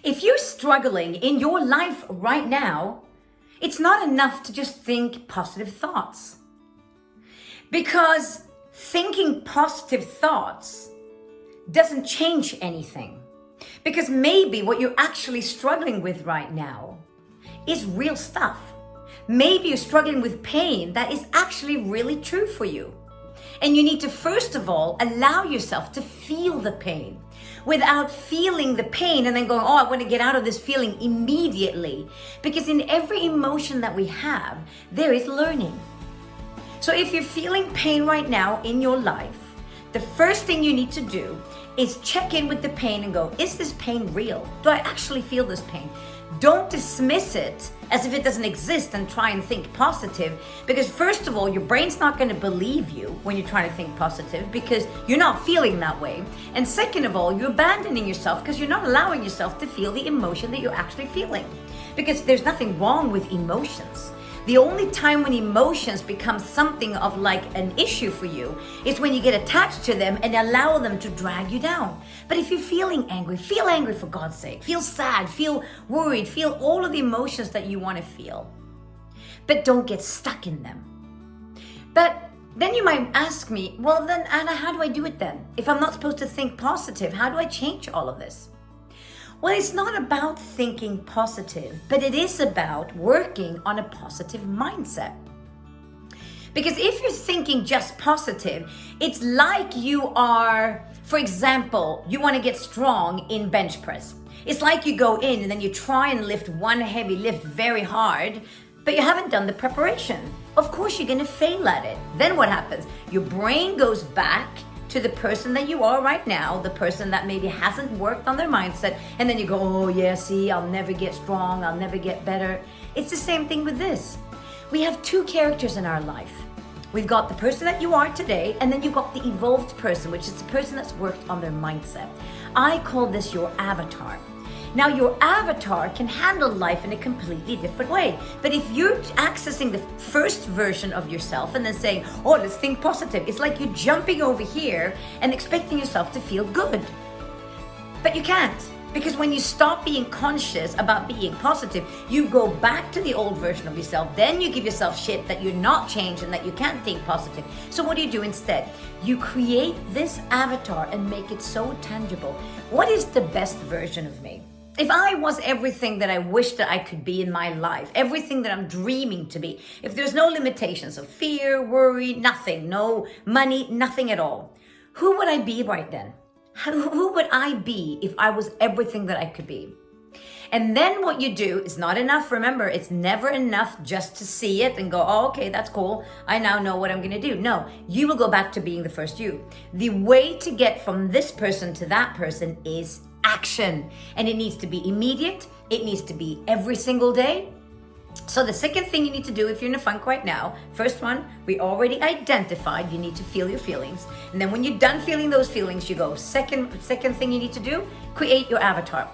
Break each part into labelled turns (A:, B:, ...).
A: If you're struggling in your life right now, it's not enough to just think positive thoughts. Because thinking positive thoughts doesn't change anything. Because maybe what you're actually struggling with right now is real stuff. Maybe you're struggling with pain that is actually really true for you. And you need to, first of all, allow yourself to feel the pain without feeling the pain and then going, oh, I want to get out of this feeling immediately. Because in every emotion that we have, there is learning. So if you're feeling pain right now in your life, the first thing you need to do is check in with the pain and go, is this pain real? Do I actually feel this pain? Don't dismiss it as if it doesn't exist and try and think positive. Because first of all, your brain's not going to believe you when you're trying to think positive because you're not feeling that way. And second of all, you're abandoning yourself because you're not allowing yourself to feel the emotion that you're actually feeling. Because there's nothing wrong with emotions. The only time when emotions become something of like an issue for you is when you get attached to them and allow them to drag you down. But if you're feeling angry, feel angry for God's sake. Feel sad, feel worried, feel all of the emotions that you want to feel. But don't get stuck in them. But then you might ask me, well then Anna, how do I do it then? If I'm not supposed to think positive, how do I change all of this? Well, it's not about thinking positive, but it is about working on a positive mindset. Because if you're thinking just positive, it's like you are, for example, you want to get strong in bench press. It's like you go in and then you try and lift one heavy lift very hard, but you haven't done the preparation. Of course, you're going to fail at it. Then what happens? Your brain goes back to the person that you are right now, the person that maybe hasn't worked on their mindset, and then you go, oh yeah, see, I'll never get strong, I'll never get better. It's the same thing with this. We have two characters in our life. We've got the person that you are today, and then you've got the evolved person, which is the person that's worked on their mindset. I call this your avatar. Now, your avatar can handle life in a completely different way. But if you're accessing the first version of yourself and then saying, oh, let's think positive, it's like you're jumping over here and expecting yourself to feel good. But you can't. Because when you stop being conscious about being positive, you go back to the old version of yourself. Then you give yourself shit that you're not changed and that you can't think positive. So what do? Instead? You create this avatar and make it so tangible. What is the best version of me? If I was everything that I wish that I could be in my life, everything that I'm dreaming to be, if there's no limitations of fear, worry, nothing, no money, nothing at all, who would I be right then? Who would I be if I was everything that I could be? And then what you do is not enough. Remember, it's never enough just to see it and go, oh, okay, that's cool. I now know what I'm going to do. No, you will go back to being the first you. The way to get from this person to that person is action. And it needs to be immediate. It needs to be every single day. So the second thing you need to do if you're in a funk right now, first one, we already identified, you need to feel your feelings. And then when you're done feeling those feelings, you go, second thing you need to do, create your avatar.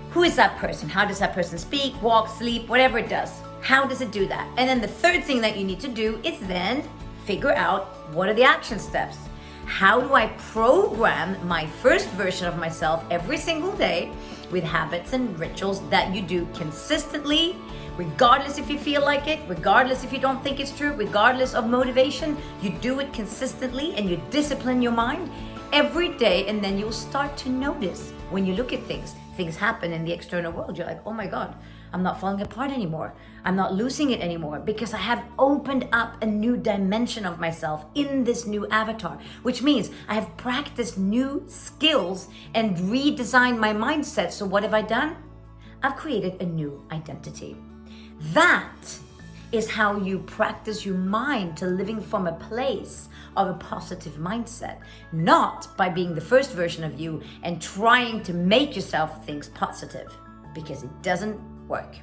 A: Who is that person? How does that person speak, walk, sleep, whatever it does? How does it do that? And then the third thing that you need to do is then figure out what are the action steps. How do I program my first version of myself every single day with habits and rituals that you do consistently, regardless if you feel like it, regardless if you don't think it's true, regardless of motivation, you do it consistently and you discipline your mind every day, and then you'll start to notice when you look at things happen in the external world. You're like, oh my God, I'm not falling apart anymore. I'm not losing it anymore because I have opened up a new dimension of myself in this new avatar, which means I have practiced new skills and redesigned my mindset. So what have I done? I've created a new identity. That is how you practice your mind to living from a place of a positive mindset, not by being the first version of you and trying to make yourself think positive, because it doesn't work.